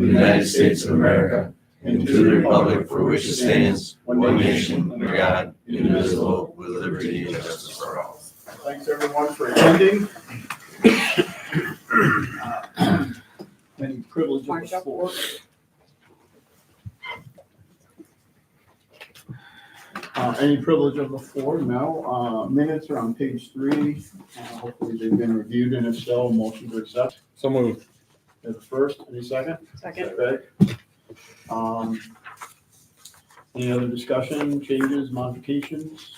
the United States of America, and to the republic for which it stands, one nation, under God, indivisible, with liberty and justice for all. Thanks everyone for attending. Any privilege of the floor? Any privilege of the floor? No. Minutes are on page 3. Hopefully they've been reviewed, and if so, motion to accept. So moved. There's a first. Any second? Second. Okay. Any other discussion, changes, modifications?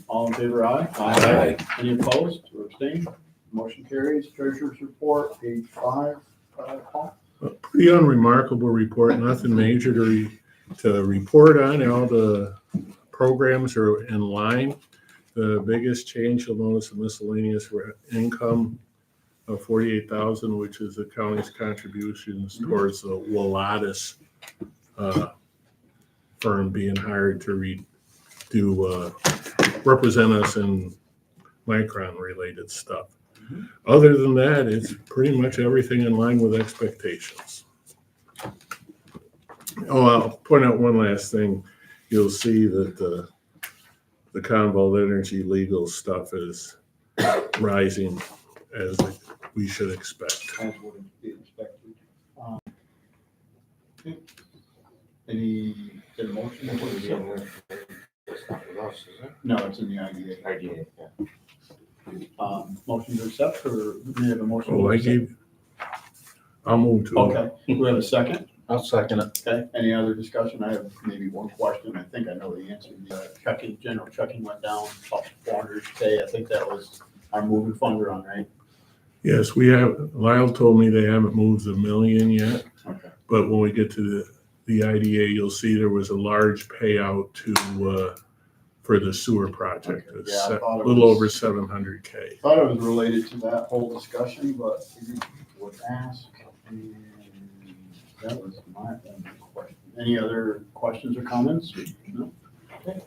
All in favor, aye? Aye. Any opposed or abstained? Motion carries. Treasurer's report, page 5. Paul? Pretty unremarkable report, nothing major to report on. All the programs are in line. The biggest change you'll notice in miscellaneous income of $48,000, which is the county's contributions towards the Willatus firm being hired to represent us in Micron related stuff. Other than that, it's pretty much everything in line with expectations. Oh, I'll point out one last thing. You'll see that the Convolt Energy legal stuff is rising as we should expect. As would be expected. Okay. Any motion? No, it's in the IDA. Motion to accept, or we have a motion? I'll move to. Okay, we have a second. I'll second it. Okay, any other discussion? I have maybe one question. I think I know the answer. The general checking went down about 400K. I think that was our moving fund run, right? Yes, we have. Lyle told me they haven't moved $1 million yet. Okay. But when we get to the IDA, you'll see there was a large payout for the sewer project. Okay. It's Yeah, I thought a it little was- over 700K. Thought it was related to that whole discussion, but you would ask, and that was my only question. Any other questions or comments? No? Okay.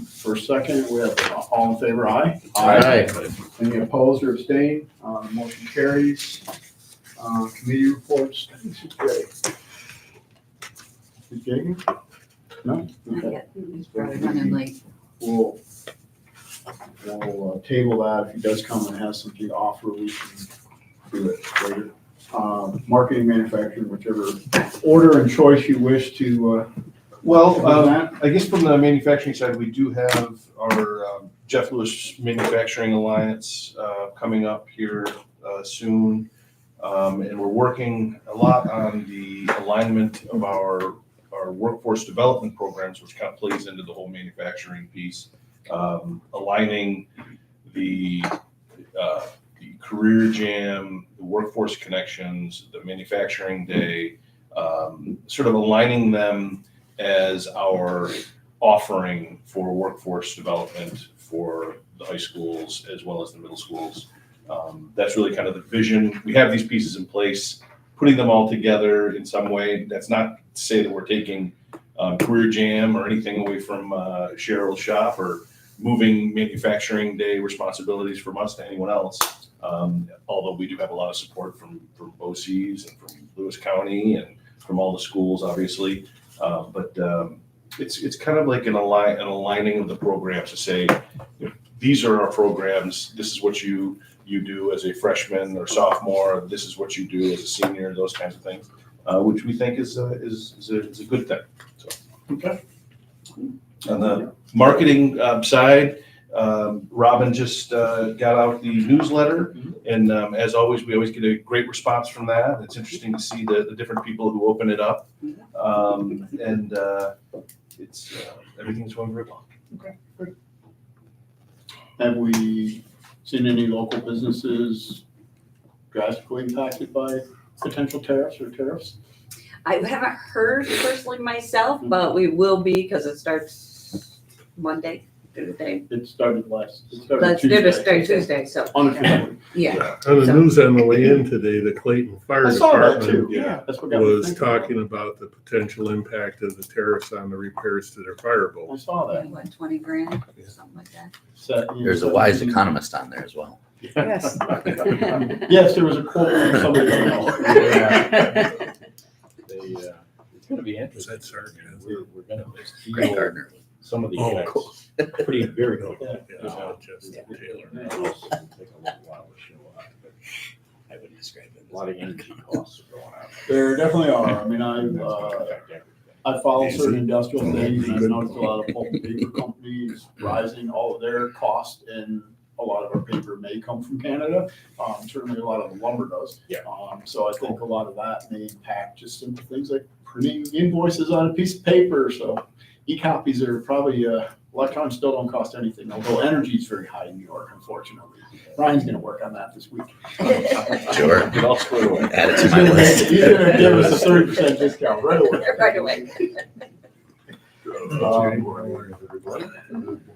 For second, we have all in favor, aye? Any opposed or abstained? Motion carries. Committee reports. Is Jagan? No? Okay. He's probably running late. We'll table that. If he does come and has something to offer, we can do it later. Marketing, manufacturing, whichever order and choice you wish to. I guess from the manufacturing side, we do have our Jeff Lewis Manufacturing Alliance coming up here soon. And we're working a lot on the alignment of our workforce development programs, which kind of plays into the whole manufacturing piece. Aligning the career jam, the workforce connections, the manufacturing day, sort of aligning them as our offering for workforce development for the high schools as well as the middle schools. That's really kind of the vision. We have these pieces in place, putting them all together in some way. That's not to say that we're taking career jam or anything away from Cheryl's shop or moving manufacturing day responsibilities from us to anyone else. Although we do have a lot of support from OCs and from Lewis County and from all the schools, obviously. But it's kind of like an aligning of the programs to say, these are our programs. This is what you do as a freshman or sophomore. This is what you do as a senior. Those kinds of things, which we think is a good thing. So, Okay. On the marketing side, Robin just got out the newsletter, and as always, we always get a great response from that. It's interesting to see the different people who open it up, and it's everything's going very well. Okay, good. Have we seen any local businesses drastically impacted by potential tariffs? I haven't heard personally myself, but we will be because it starts Monday through the day. It started Tuesday, so. Unofficially. Yeah. On the news on the way in today, the Clayton Fire I saw that Department too. Yeah, that's what got me was thinking. talking about the potential impact of the tariffs on the repairs to their I fireboats. saw that. What, 20 grand, something like that? There's a wise economist on there as well. Yes. Yes, there was a quote from somebody I know. Was that sarcasm? We're gonna Greg steal Gardner. some of the Oh, units cool. pretty, very quickly. Yeah, not just Yeah. Taylor. It'll take a little while to show up, but I would describe it. a lot of energy costs are going out. There definitely are. I mean, It's gonna affect everything. I follow certain industrial things, and I've noticed a lot of pulp and paper companies rising, all of their costs, and a lot of our paper may come from Canada. Certainly a lot of the lumber does. Yeah. So I think a lot of that may impact just simple things like printing invoices on a piece of paper. So e-copies are probably, electronics still don't cost anything, although energy is very high in New York, unfortunately. Ryan's gonna work on that this week. Sure. Get all squared away. Add it to He's my gonna list. he's gonna give us a 30% discount right away. Right away.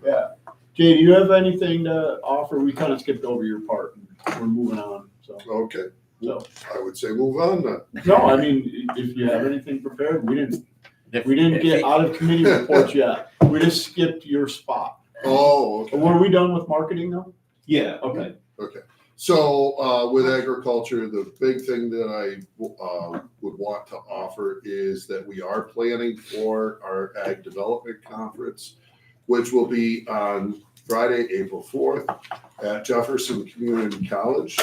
Yeah. Jay, do you have anything to offer? We kind of skipped over your part. We're moving on, so. Okay, So, I would say move on then. no, I mean, if you have anything prepared, we didn't get out of committee reports yet. We just skipped your spot. Oh, okay. Were we done with marketing though? Yeah. Okay. So with agriculture, the big thing that I would want to offer is that we are planning for our Ag Development Conference, which will be on Friday, April 4th at Jefferson Community College.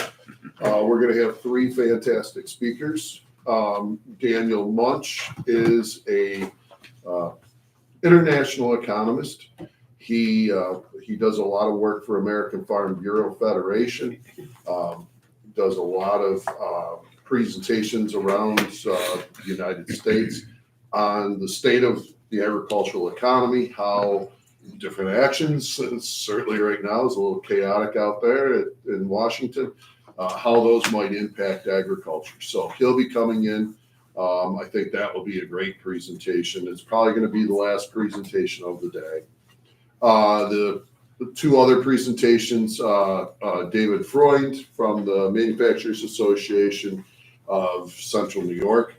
We're going to have 3 fantastic speakers. Daniel Munch is a international economist. He does a lot of work for American Farm Bureau Federation. Does a lot of presentations around the United States on the state of the agricultural economy, how different actions, certainly right now is a little chaotic out there in Washington, how those might impact agriculture. So he'll be coming in. I think that will be a great presentation. It's probably going to be the last presentation of the day. The 2 other presentations, David Freund from the Manufacturers Association of Central New York.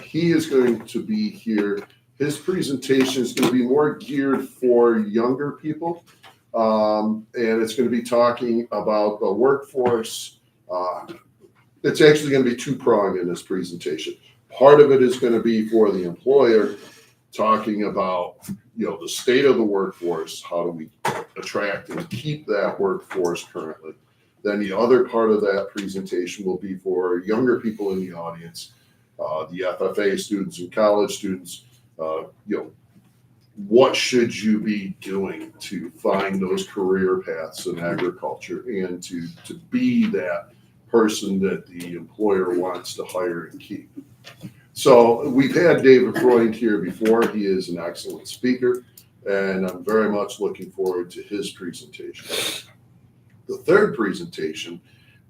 He is going to be here. His presentation is going to be more geared for younger people. And it's going to be talking about the workforce. It's actually going to be 2-pronged in this presentation. Part of it is going to be for the employer, talking about, the state of the workforce, how do we attract and keep that workforce currently. Then the other part of that presentation will be for younger people in the audience, the FFA students and college students. What should you be doing to find those career paths in agriculture and to be that person that the employer wants to hire and keep. So we've had David Freund here before. He is an excellent speaker, and I'm very much looking forward to his presentation. The third presentation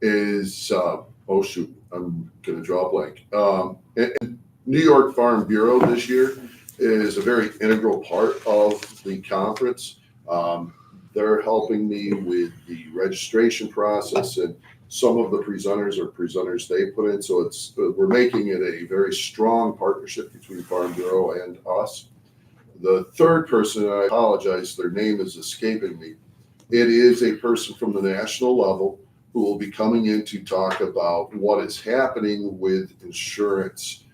is, I'm going to draw a blank. And New York Farm Bureau this year is a very integral part of the conference. They're helping me with the registration process, and some of the presenters they put in. So we're making it a very strong partnership between Farm Bureau and us. The third person, and I apologize, their name is escaping me. It is a person from the national level who will be coming in to talk about what is happening with insurance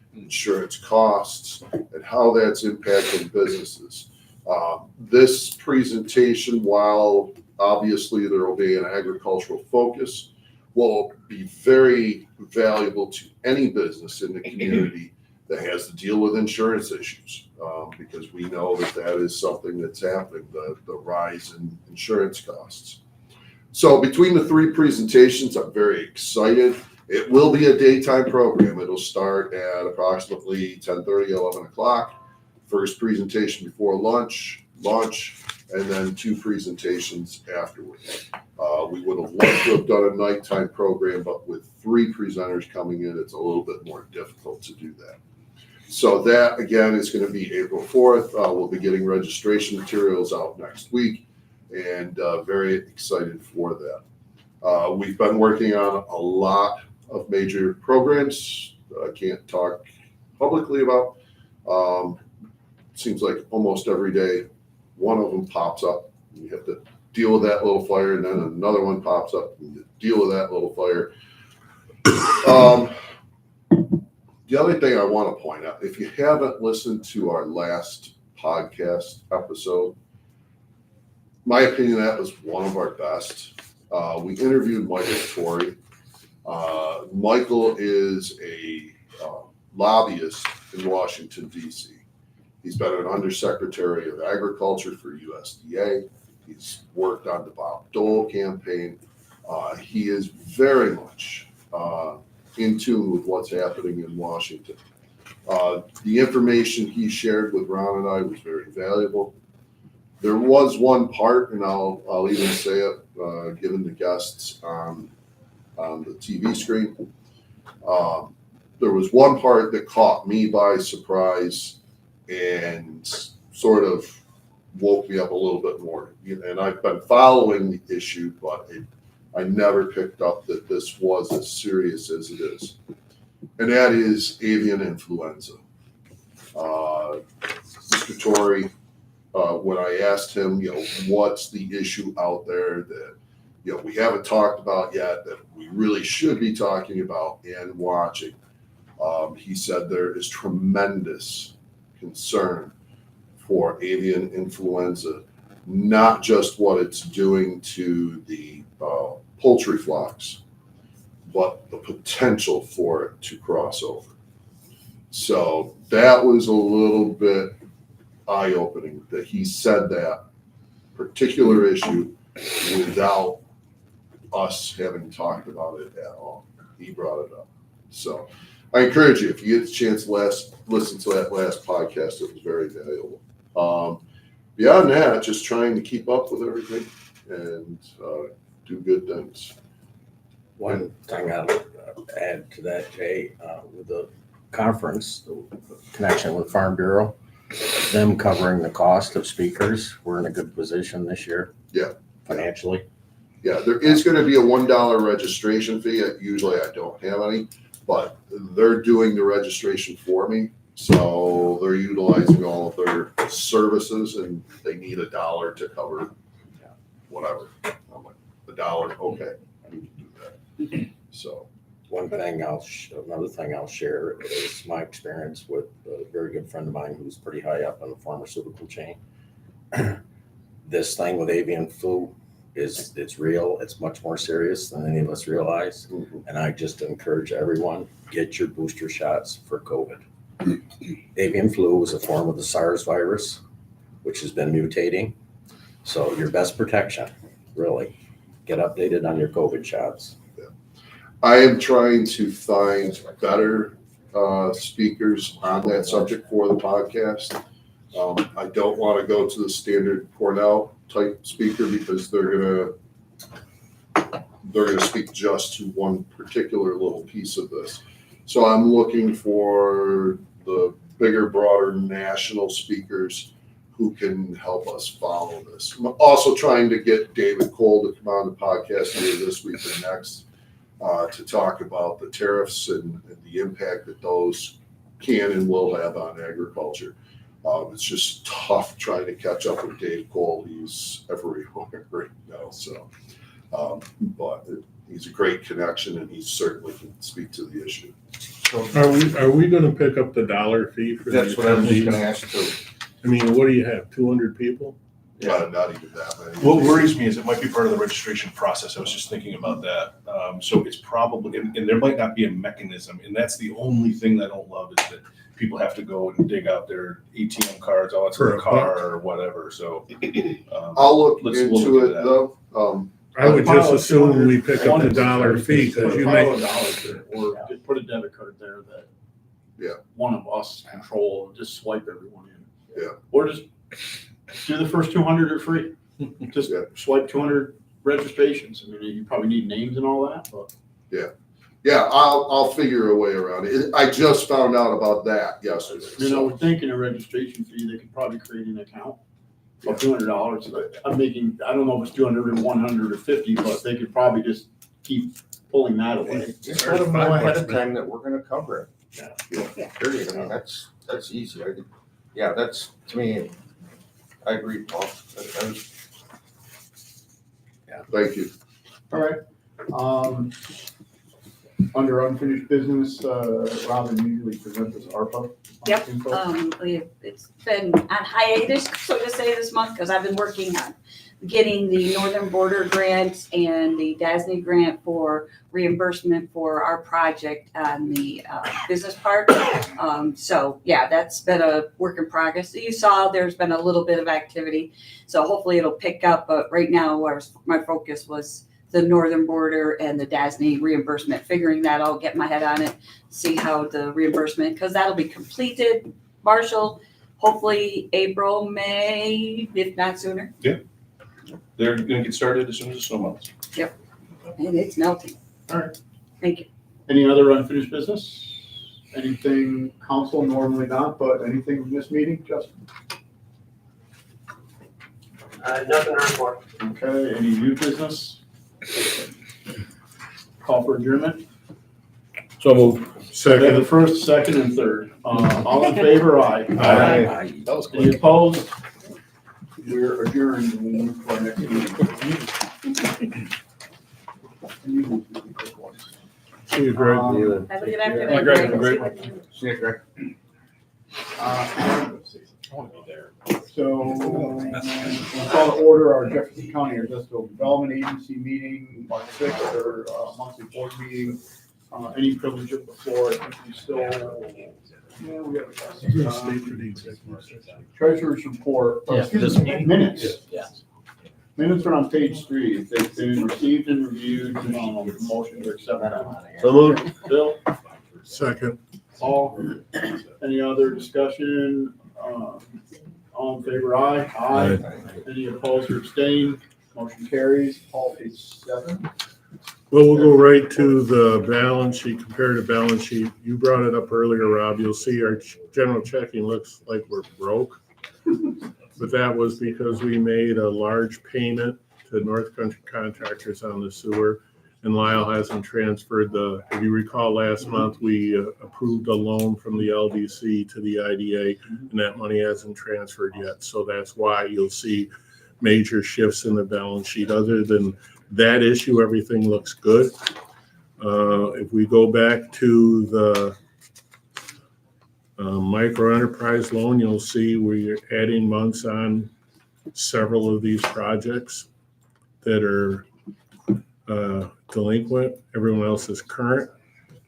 costs, and how that's impacting businesses. This presentation, while obviously there will be an agricultural focus, will be very valuable to any business in the community that has to deal with insurance issues, because we know that is something that's happening, the rise in insurance costs. So between the 3 presentations, I'm very excited. It will be a daytime program. It'll start at approximately 10:30, 11 o'clock. First presentation before lunch, and then 2 presentations afterwards. We would have loved to have done a nighttime program, but with 3 presenters coming in, it's a little bit more difficult to do that. So that, again, is going to be April 4th. We'll be getting registration materials out next week, and very excited for that. We've been working on a lot of major programs that I can't talk publicly about. Seems like almost every day one of them pops up. You have to deal with that little fire, and then another one pops up and you deal with that little fire. The other thing I want to point out, if you haven't listened to our last podcast episode, my opinion, that was one of our best. We interviewed Michael Torrey. Michael is a lobbyist in Washington, D.C. He's been an undersecretary of agriculture for USDA. He's worked on the Bob Dole campaign. He is very much in tune with what's happening in Washington. The information he shared with Ron and I was very valuable. There was one part, and I'll even say it, given the guests on the TV screen. There was one part that caught me by surprise and sort of woke me up a little bit more. And I've been following the issue, but I never picked up that this was as serious as it is. And that is avian influenza. Mr. Torrey, when I asked him, what's the issue out there that, we haven't talked about yet that we really should be talking about and watching, he said there is tremendous concern for avian influenza, not just what it's doing to the poultry flocks, but the potential for it to cross over. So that was a little bit eye-opening that he said that particular issue without us having talked about it at all. He brought it up. So I encourage you, if you get the chance to listen to that last podcast, it was very valuable. Beyond that, just trying to keep up with everything and do good things. One thing I'll add to that, Jay, with the conference, the connection with Farm Bureau, them covering the cost of speakers, we're in a good position this year. Yeah. Financially. Yeah, there is going to be a $1 registration fee. Usually I don't have any, but they're doing the registration for me. So they're utilizing all of their services and they need $1 to cover whatever. I'm like, $1, okay, I need to do that. So. Another thing I'll share is my experience with a very good friend of mine who's pretty high up in the pharmaceutical chain. This thing with avian flu it's real. It's much more serious than any of us realize. Mm-hmm. And I just encourage everyone, get your booster shots for COVID. Avian flu is a form of the SARS virus, which has been mutating. So your best protection, really, get updated on your COVID shots. I am trying to find better speakers on that subject for the podcast. I don't want to go to the standard Cornell type speaker because they're gonna speak just to one particular little piece of this. So I'm looking for the bigger, broader national speakers who can help us follow this. I'm also trying to get David Cole to come on the podcast either this week or next to talk about the tariffs and the impact that those can and will have on agriculture. It's just tough trying to catch up with Dave Cole. He's everywhere right now. So, but he's a great connection and he certainly can speak to the issue. Are we gonna pick up the $1 fee for That's the what I was just attendees? gonna ask too. I mean, what do you have, 200 people? Not even that many. What worries me is it might be part of the registration process. I was just thinking about that. So it's probably, and there might not be a mechanism, and that's the only thing that I don't love is that people have to go and dig out their ATM cards, all it's in For the a car or whatever, so. I'll look Let's into look into it that. though. I would just assume we pick up the $1 fee because you Pile make, of dollars there, or put a debit card there that. Yeah. One of us control and just swipe everyone in. Yeah. Or just do the first 200 are free. Just Yeah. swipe 200 registrations. I mean, you probably need names and all that, but. Yeah, I'll figure a way around it. I just found out about that yesterday. You know, we're thinking a registration fee, they could probably create an account of $200. I'm making, I don't know if it's 200 or 100 or 50, but they could probably just keep pulling that away. Just let them know ahead of time that we're gonna cover it. Yeah. Period. I mean, that's easy. That's, to me, I agree, Paul. Thank you. All right. Under unfinished business, Robin usually presents us ARPA. Yep. info. It's been on hiatus, so to say, this month, because I've been working on getting the Northern Border grant and the DASNY grant for reimbursement for our project on the business park. So yeah, that's been a work in progress. You saw there's been a little bit of activity, so hopefully it'll pick up. But right now, my focus was the Northern Border and the DASNY reimbursement, figuring that out, get my head on it, see how the reimbursement, because that'll be completed, Marshall, hopefully April, May, if not sooner. They're gonna get started as soon as the snow melts. And it's melting. All right. Thank you. Any other unfinished business? Anything council, normally not, but anything from this meeting, Justin? Nothing to report. Okay, any new business? Call for adjournment? So moved. Okay, the Second. first, second, and third. All in favor, aye. Aye. That was Any quick. opposed? We're adjourned and we move to our next meeting. See you, Greg. Have a good afternoon. Greg. See you, Greg. I want to be there. So, we'll call to order our Jefferson County Industrial Development Agency meeting, March 6th, or monthly board meeting. Any privilege of the floor, I think we still, yeah, we have. Treasurer's report. Yeah, for this meeting. Minutes. Yeah. Minutes are on page 3. If they've been received and reviewed, motion to accept them. So moved. Bill, Second. Paul, any other discussion? All in favor, aye. Aye. Any opposed or abstained? Motion carries. Paul, page 7. Well, we'll go right to the balance sheet, comparative balance sheet. You brought it up earlier, Rob. You'll see our general checking looks like we're broke. But that was because we made a large payment to North Country Contractors on the sewer. And Lyle hasn't transferred if you recall last month, we approved a loan from the LDC to the IDA, and that money hasn't transferred yet. So that's why you'll see major shifts in the balance sheet. Other than that issue, everything looks good. If we go back to the micro enterprise loan, you'll see we're adding months on several of these projects that are delinquent. Everyone else is current.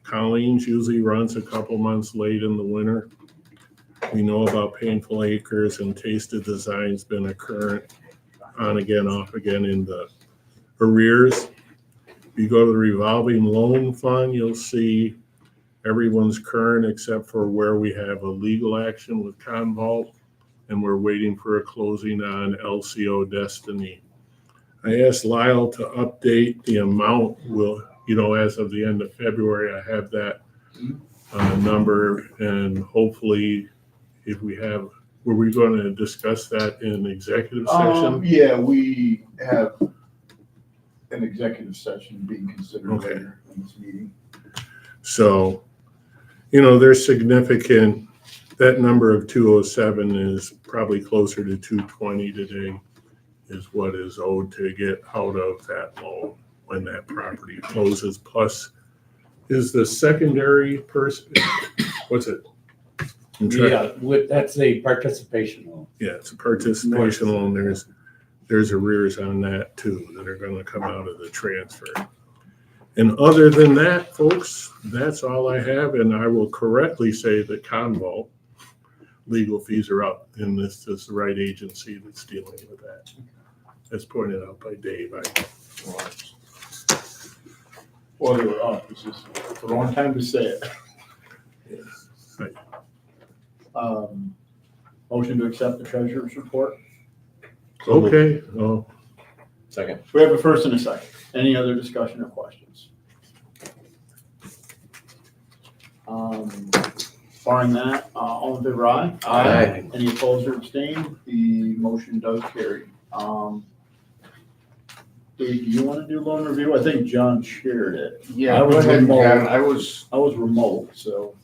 Colleen's usually runs a couple months late in the winter. We know about Painful Acres and Tasted Design's been a current on again, off again in the arrears. If you go to the revolving loan fund, you'll see everyone's current except for where we have a legal action with Convault, and we're waiting for a closing on LCO Destiny. I asked Lyle to update the amount. As of the end of February, I have that number, and hopefully, if we have, were we going to discuss that in executive session? Yeah, we have an executive session being considered Okay. later in this meeting. So, there's significant, that number of 207 is probably closer to 220 today is what is owed to get out of that loan when that property closes. Plus, is the secondary person, what's it? Yeah, that's a participation loan. Yeah, it's a participation loan. There's arrears on that too that are gonna come out of the transfer. And other than that, folks, that's all I have, and I will correctly say that Convault legal fees are up, and this is the right agency that's dealing with that. As pointed out by Dave. Well, they were up. It's just the wrong time to say it. Right. Motion to accept the treasurer's report. Okay, oh, Second. We have a first and a second. Any other discussion or questions? Barring that, all in favor, aye. Aye. Any opposed or abstained? The motion does carry. Dave, do you want to do loan review? I think John shared it. Yeah, I was go ahead, remote. John. I was remote, so.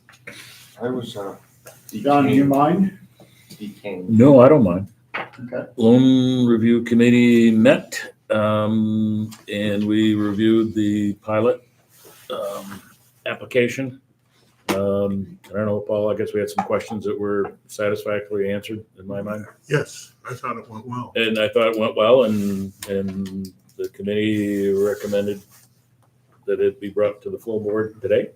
John, do you mind? detained. No, I don't mind. Okay. Loan Review Committee met, and we reviewed the pilot application. I don't know, Paul, I guess we had some questions that were satisfactorily answered in my mind. Yes, I thought it went well. And I thought it went well, and the committee recommended that it be brought to the full board today.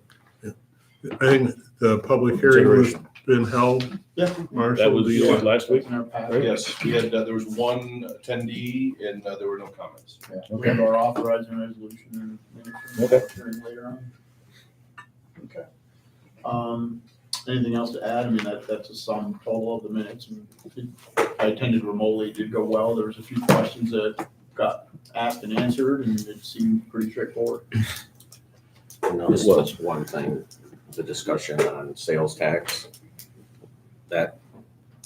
I think the public hearing has been held. Yeah. Marshall, That was do you- last week. That's in our packet. Yes, we had, there was one attendee and there were no comments. Yeah, we have our authorizing resolution and Okay. hearing later on. Okay. Anything else to add? I mean, that's a sum total of the minutes. And I attended remotely, it did go well. There was a few questions that got asked and answered, and it seemed pretty straightforward. You know, this was one thing, the discussion on sales tax, that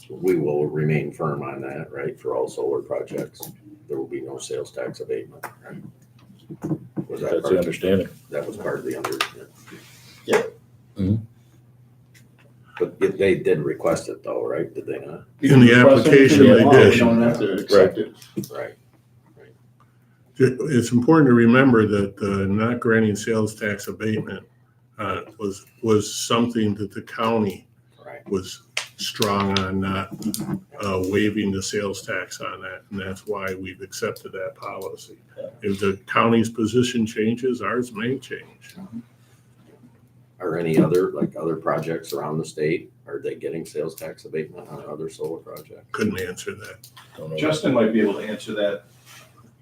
we will remain firm on that, right, for all solar projects. There will be no sales tax abatement, right? Was that That's part the of, understanding. that was part of the under? Yeah. Mhm. But they did request it though, right? Did they not? In the application, they We did. don't have to accept it. Right. It's important to remember that not granting sales tax abatement was something that the county Right. was strong on, not waiving the sales tax on that. And that's why we've accepted that policy. If the county's position changes, ours may change. Or any other, like other projects around the state, are they getting sales tax abatement on other solar projects? Couldn't answer that. Don't know. Justin might be able to answer that.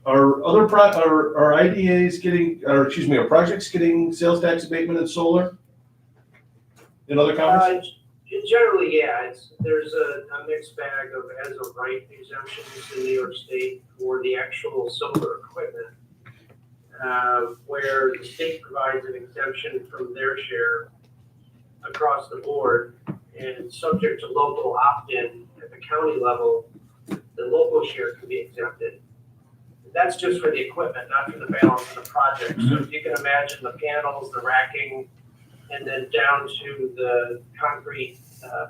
Are other are IDAs getting, or excuse me, are projects getting sales tax abatement in solar? In other counties? Generally, yeah, there's a mixed bag of as of right exemptions in New York State for the actual solar equipment. Where the state provides an exemption from their share across the board, and subject to local opt-in at the county level, the local share can be exempted. That's just for the equipment, not for the balance of the project. So if you can imagine the panels, the racking, and then down to the concrete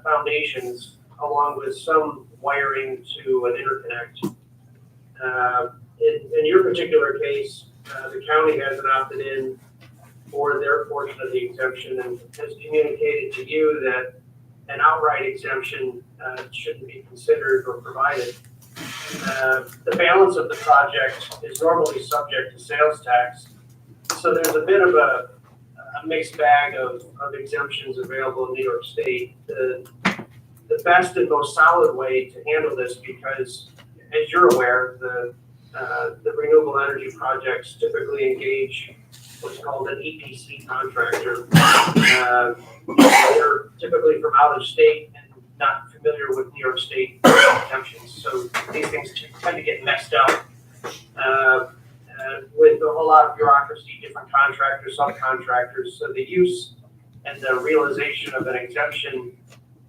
foundations, along with some wiring to an interconnect. In your particular case, the county hasn't opted in for their portion of the exemption and has communicated to you that an outright exemption shouldn't be considered or provided. The balance of the project is normally subject to sales tax. So there's a bit of a mixed bag of exemptions available in New York State. The best and most solid way to handle this, because as you're aware, the renewable energy projects typically engage what's called an EPC contractor. They're typically from out of state and not familiar with New York State exemptions. So these things tend to get messed up with a whole lot of bureaucracy, different contractors, subcontractors. So the use and the realization of an exemption,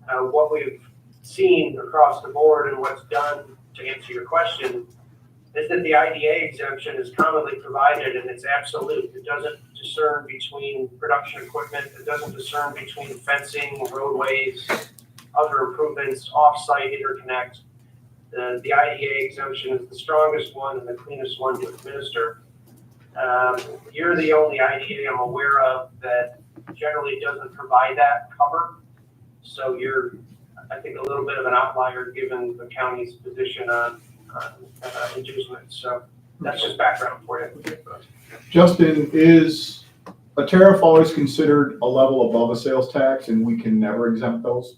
what we've seen across the board and what's done to answer your question, is that the IDA exemption is commonly provided and it's absolute. It doesn't discern between production equipment. It doesn't discern between fencing, roadways, other improvements, off-site interconnect. The IDA exemption is the strongest one and the cleanest one to administer. You're the only IDA I'm aware of that generally doesn't provide that cover. So you're, I think, a little bit of an outlier given the county's position on inducements. So that's just background for you. Justin, is a tariff always considered a level above a sales tax and we can never exempt those?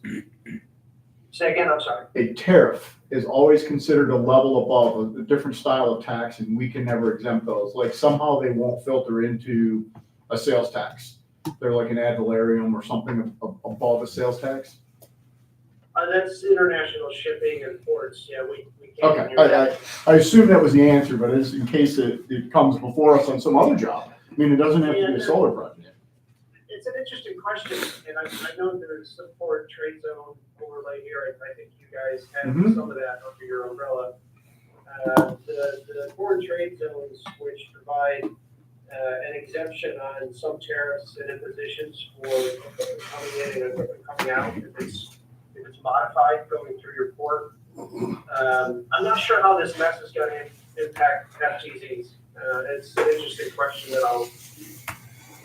Say again, I'm sorry. A tariff is always considered a level above a different style of tax and we can never exempt those. Like somehow they won't filter into a sales tax. They're like an ad valorem or something above a sales tax. That's international shipping and ports. Yeah, we can't. Okay, I assume that was the answer, but it's in case it comes before us on some other job. I mean, it doesn't have to be a solar project. It's an interesting question, and I know there's a port trade zone overlay here. I think you guys have some of that under your umbrella. The foreign trade zones, which provide an exemption on some tariffs and impositions for equipment coming in and equipment coming out, if it's modified going through your port. I'm not sure how this mess is going to impact FTZs. It's an interesting question that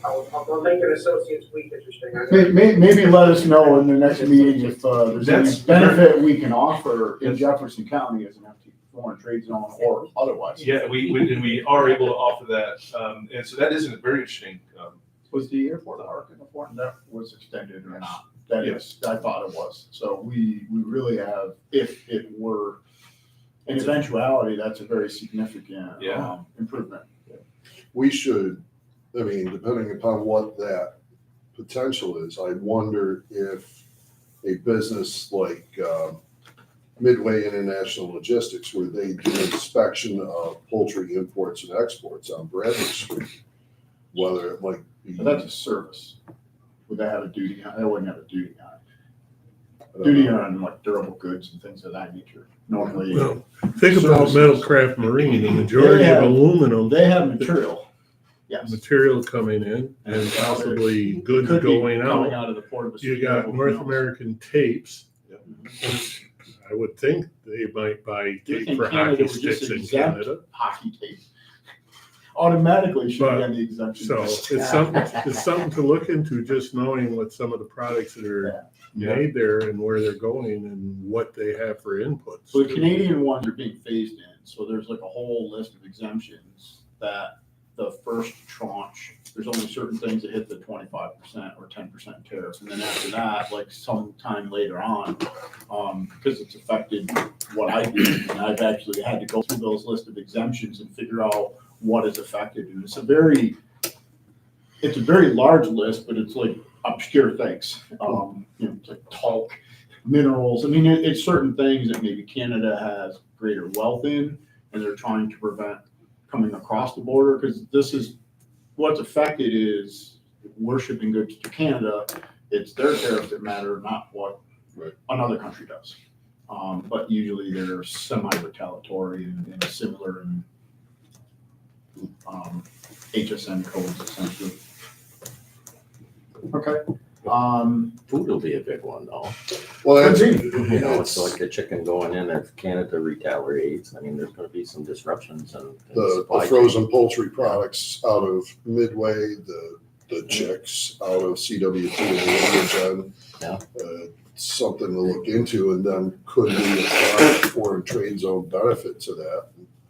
I'll make an associate's week interesting. Maybe let us know in the next meeting if there's any That's- benefit we can offer in Jefferson County as an FT foreign trade zone or otherwise. Yeah, we are able to offer that, and so that is a very interesting, Was the airport arc in the foreign, that was extended or not? That is, I thought it was. So we really have, if it were an eventuality, that's a very significant Yeah. improvement. We should, I mean, depending upon what that potential is, I wonder if a business like Midway International Logistics, where they do inspection of poultry imports and exports on Bradley Street, whether it might be. But that's a service. Would they have a duty on? They wouldn't have a duty on it. Duty on like durable goods and things of that nature. Normally, Well, think about Metalcraft Marine, the majority of aluminum they have material. Yes. material coming in and possibly goods Could be going coming out. out of the port of You Oswego, got who North knows? American tapes, which I would think they might buy Do you tape think for Canada hockey would just sticks in exempt Canada. hockey tape? Automatically should But- be on the exemption. So list. it's something to look into, just knowing what some of the products that are Yeah. made there and where they're going and what they have for inputs. So the Canadian ones are being phased in, so there's like a whole list of exemptions that the first tranche, there's only certain things that hit the 25% or 10% tariff. And then after that, like sometime later on, because it's affected what I do, and I've actually had to go through those list of exemptions and figure out what is affected. And it's a very large list, but it's like obscure things. It's like talc, minerals. I mean, it's certain things that maybe Canada has greater wealth in, and they're trying to prevent coming across the border, because this is what's affected is we're shipping goods to Canada. It's their tariffs that matter, not what another country does. But usually they're semi-retaliatory and similar in HSN codes essentially. Okay. Food will be a big one though. Well, that's, You know, it's like the chicken going in if Canada retaliates. I mean, there's gonna be some disruptions in the supply chain. frozen poultry products out of Midway, the chicks out of CWT and Yeah. something to look into, and then could we apply foreign trade zone benefit to that?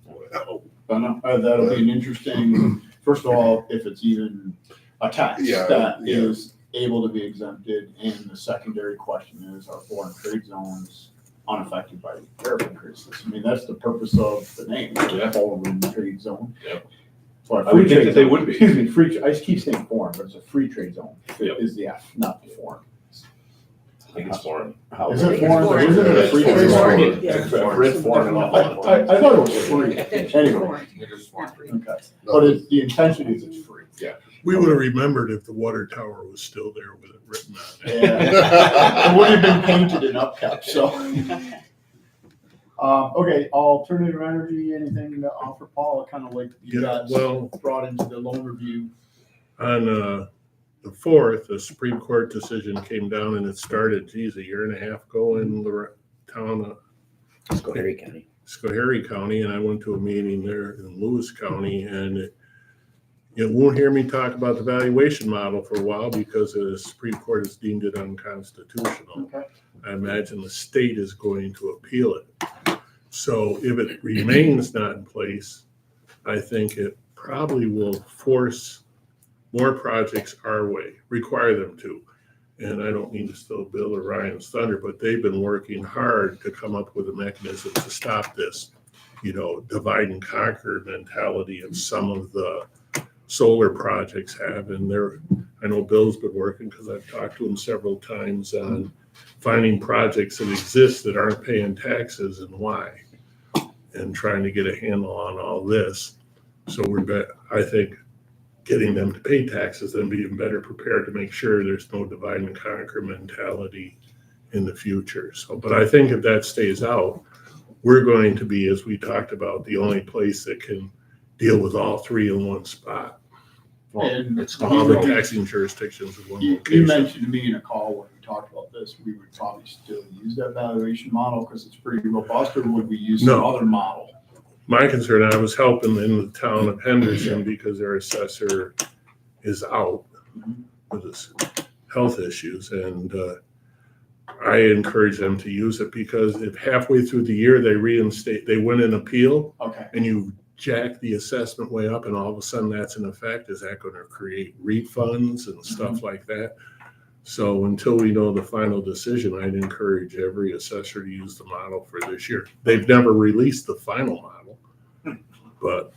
Well, I know, that'll be an interesting, first of all, if it's even a tax Yeah, that yeah. is able to be exempted, and the secondary question is, are foreign trade zones unaffected by tariff increases? I mean, that's the purpose of the name, Yeah. foreign trade zone. Yep. Or I would free think trade that they zone. would be. Excuse me, free, I keep saying foreign, but it's a free trade zone, Yep. is the F, not the foreign. I think it's foreign. How Is it big- foreign, or is it a free It's trade foreign. zone? Yeah. I thought it was free, anyway, okay, but the intention is it's free. We would have remembered if the water tower was still there with it written on it. Yeah. It would have been painted and upkept, so. Okay, alternative energy, anything to offer, Paul? Kind of like you Yeah, got well, brought into the loan review. on the 4th, the Supreme Court decision came down and it started, geez, a year and a half ago in the town of Schoharie County. Schoharie County, and I went to a meeting there in Lewis County, and you won't hear me talk about the valuation model for a while because the Supreme Court has deemed it unconstitutional. Okay. I imagine the state is going to appeal it. So if it remains not in place, I think it probably will force more projects our way, require them to. And I don't mean to steal Bill or Ryan's thunder, but they've been working hard to come up with a mechanism to stop this, divide and conquer mentality of some of the solar projects have. And I know Bill's been working, because I've talked to him several times on finding projects that exist that aren't paying taxes and why, and trying to get a handle on all this. So I think getting them to pay taxes and being better prepared to make sure there's no divide and conquer mentality in the future. So, but I think if that stays out, we're going to be, as we talked about, the only place that can deal with all three in one spot. And It's All the gonna be taxing jurisdictions in one you location. mentioned to me in a call when we talked about this, we would probably still use that valuation model because it's pretty robust, or would we use some No. other model? My concern, I was helping in the town of Henderson because their assessor is out Mhm. with his health issues, and I encourage them to use it, because if halfway through the year they win an appeal, Okay. and you jack the assessment way up, and all of a sudden that's in effect, is that going to create refunds and stuff like that? So until we know the final decision, I'd encourage every assessor to use the model for this year. They've never released the final model, but,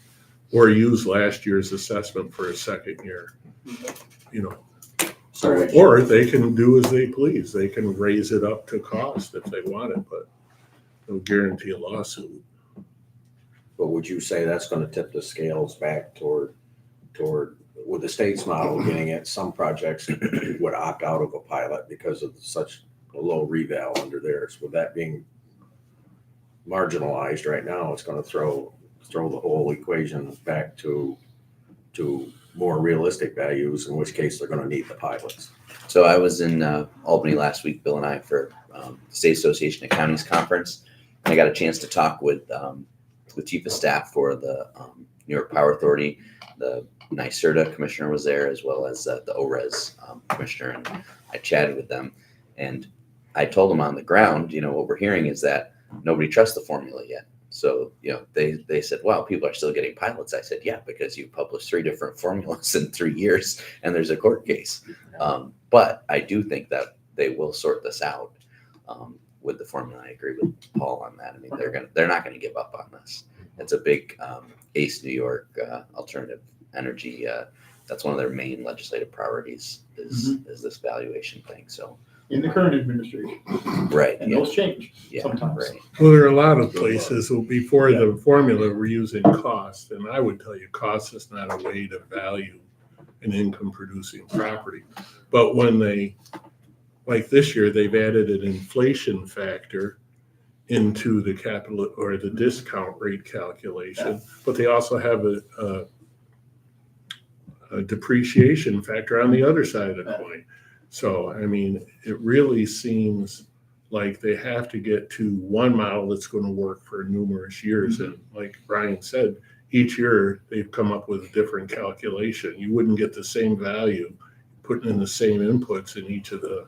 or use last year's assessment for a second year, So Or they can do as they please. They can raise it up to cost if they want it, but they'll guarantee a lawsuit. But would you say that's gonna tip the scales back toward, with the state's model getting it, some projects would opt out of a pilot because of such a low reval under theirs? With that being marginalized right now, it's gonna throw the whole equation back to more realistic values, in which case they're gonna need the pilots. So I was in Albany last week, Bill and I, for the State Association of Counties Conference. And I got a chance to talk with Chief of Staff for the New York Power Authority. The NYSERDA commissioner was there, as well as the ORES commissioner, and I chatted with them. And I told them on the ground, what we're hearing is that nobody trusts the formula yet. So, they said, wow, people are still getting pilots. I said, yeah, because you published 3 different formulas in 3 years and there's a court case. But I do think that they will sort this out with the formula. I agree with Paul on that. I mean, they're not going to give up on this. It's a big ACE New York alternative energy. That's one of their main legislative priorities is this valuation thing. So In the current administration, right, and yeah, those change yeah, sometimes. right. Well, there are a lot of places who, before the formula, were using cost, and I would tell you, cost is not a way to value an income-producing property. But when like this year, they've added an inflation factor into the capital or the discount rate calculation, but they also have a depreciation factor on the other side of the coin. So, I mean, it really seems like they have to get to one model that's going to work for numerous years. And like Brian said, each year they've come up with a different calculation. You wouldn't get the same value putting in the same inputs in each of the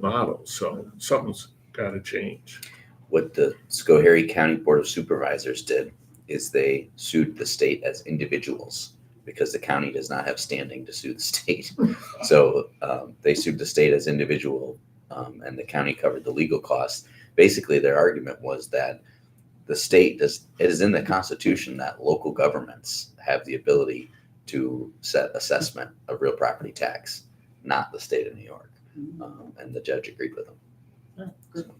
models. So something's got to change. What the Schoharie County Board of Supervisors did is they sued the state as individuals because the county does not have standing to sue the state. So they sued the state as individual, and the county covered the legal costs. Basically, their argument was that the state it is in the Constitution that local governments have the ability to set assessment of real property tax, not the state of New York. And the judge agreed with them. Yeah, good.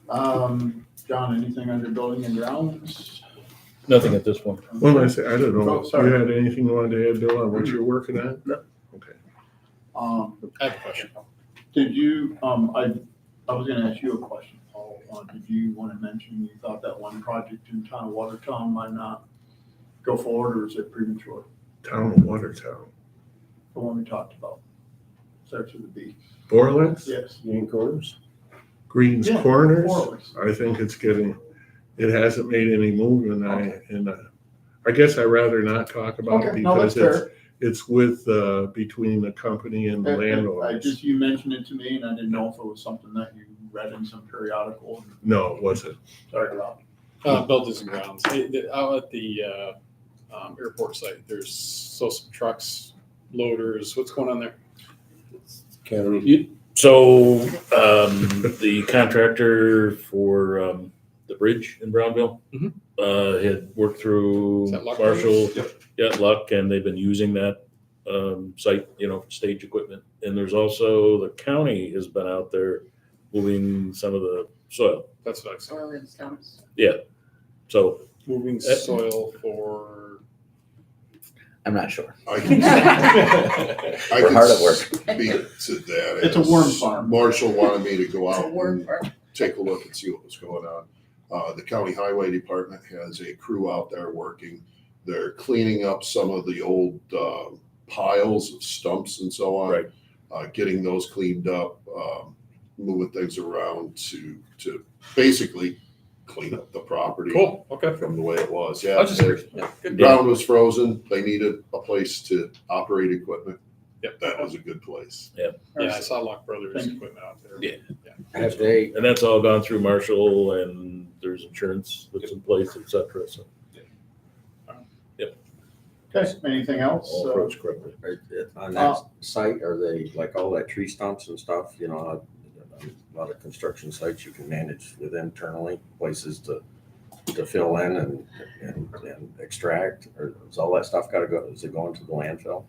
John, anything under building and grounds? Nothing at this point. Well, I say, I don't know. Oh, sorry. You had anything you wanted to add, Bill, on what you're working on? No. Okay. I have a question. Did you, I was gonna ask you a question, Paul. Did you want to mention you thought that one project in town of Watertown might not go forward, or is it premature? Town of Watertown. The one we talked about. Starts with a B. Borland? Yes. Green Corners? Green's Yeah, Corners? Borland's. I think it hasn't made any movement. I guess I'd rather not talk about it Okay, no, that's because fair. it's with, between the company and the landowners. You mentioned it to me, and I didn't know if it was something that you read in some periodical. No, it wasn't. Sorry about Buildings and grounds. Out at the airport site, there's some trucks, loaders. What's going on there? So the contractor for the bridge in Brownville had worked through Is that Luck Marshall, Brothers? Luck, and they've been using that site, stage equipment. And there's also the county has been out there moving some of the soil. That's what I saw. Soil and stumps. So Moving soil for. I'm not sure. I can We're hard at work. speak to that. It's a as worm farm. Marshall wanted me to go It's a out word and for it. take a look and see what was going on. The county highway department has a crew out there working. They're cleaning up some of the old piles of stumps and so on. Right. Getting those cleaned up, moving things around to basically clean up the property Cool, okay. from the way it was. I Yeah, was just curious. the Good. ground was frozen. They needed a place to operate equipment. Yep. That was a good place. Yeah, I saw Lock Brothers Thank you. equipment out there. Yeah. Have they, And that's all gone through Marshall, and there's insurance that's in place, et cetera, so Okay, anything else? all approached correctly. on that site, are they, like all that tree stumps and stuff, you know, a lot of construction sites you can manage with internally, places to fill in and extract, or is all that stuff gotta go, is it going to the landfill?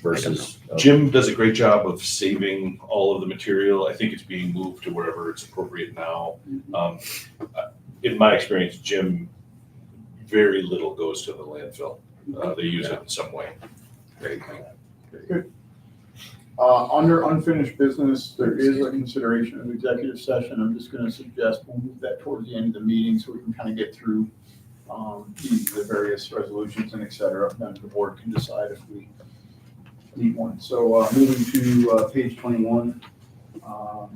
Versus. Jim does a great job of saving all of the material. I think it's being moved to wherever it's appropriate now. In my experience, Jim, very little goes to the landfill. They use it in some way. Good. Under unfinished business, there is a consideration of executive session. I'm just gonna suggest we'll move that towards the end of the meeting so we can kind of get through the various resolutions and et cetera. Then the board can decide if we need one. So moving to page 21,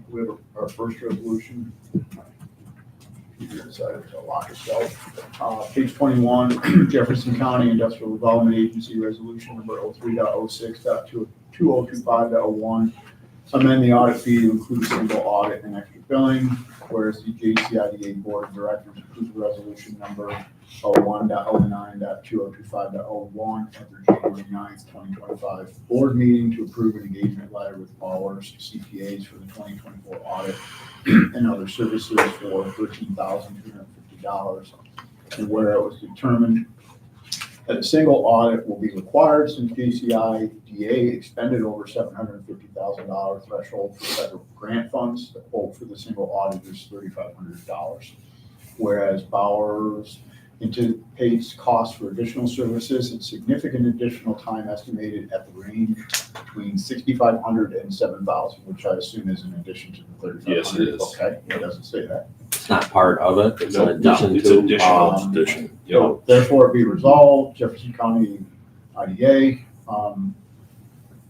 we have our first resolution. You decided to lock itself. Page 21, Jefferson County Industrial Development Agency Resolution number 03.06.2025.01. Amend the audit fee to include single audit and extra billing, whereas the JCIDA Board of Directors approved resolution number 01.09.2025.01 at their January 9th, 2025 board meeting to approve an engagement letter with Bowers CPAs for the 2024 audit and other services for $13,250. And where it was determined that a single audit will be required since JCIDA expended over $750,000 threshold for federal grant funds. The quote for the single audit is $3,500. Whereas Bowers anticipates costs for additional services and significant additional time estimated at the range between $6,500 and $7,000, which I assume is in addition to the $3,500. Yes, it is. Okay, it doesn't say that. It's not part of it, it's No, an addition it's to. additional. Addition. So therefore it be resolved, Jefferson County IDA,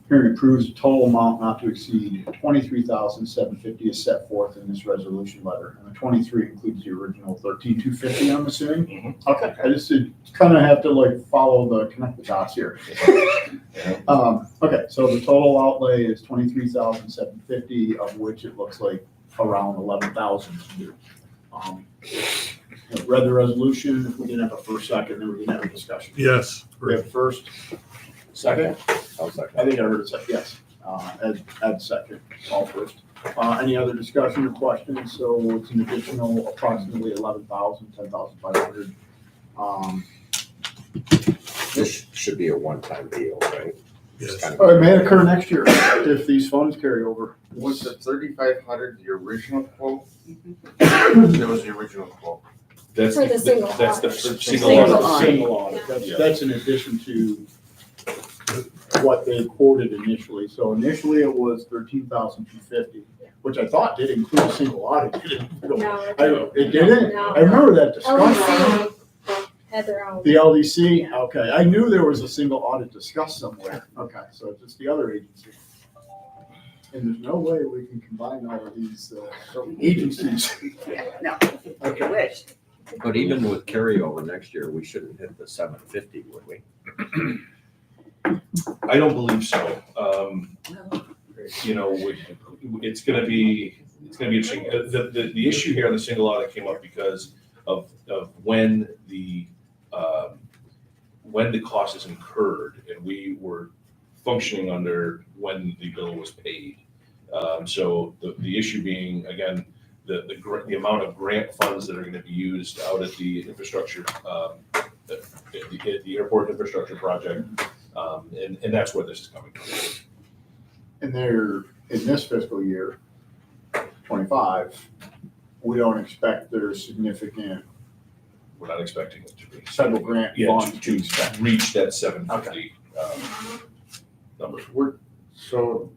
hearing approves a total amount not to exceed $23,750 is set forth in this resolution letter. And the 23 includes the original $13,250, I'm assuming? Okay, I just kind of have to like follow the, connect the dots here. Okay, so the total outlay is $23,750, of which it looks like around $11,000 to do. Read the resolution. If we didn't have a first, second, then we can have a discussion. Yes. We have first, second. I'll second. I think I heard it second, yes. Ed second, all first. Any other discussion or questions? So it's an additional approximately 11,000, 10,500. This should be a one-time deal, right? Yes. It's kind of- Oh, it may occur next year if these funds carry over. Was the 3,500 the original quote? That was the original quote. That's For the single That's the audit. single Single audit. audit. Single audit. That's in addition to what they quoted initially. So initially it was $13,250, which I thought did include a single audit. It didn't. No, It didn't? No. I remember that discussion. LDC had their own. The LDC, okay, I knew there was a single audit discussed somewhere, okay, so it's just the other agency. And there's no way we can combine all of these agencies. No, I Okay, wish. But even with carryover next year, we shouldn't hit the 750, would we? I don't believe so. You know, it's gonna be interesting. The issue here on the single audit came up because of when the cost is incurred, and we were functioning under when the bill was paid. So the issue being, again, the amount of grant funds that are gonna be used out at the infrastructure, the airport infrastructure project, and that's where this is coming from. and they're, in this fiscal year, 25, we don't expect there's significant We're not expecting it to be. federal grant Yeah, funds to spend. to reach that 750 number. So,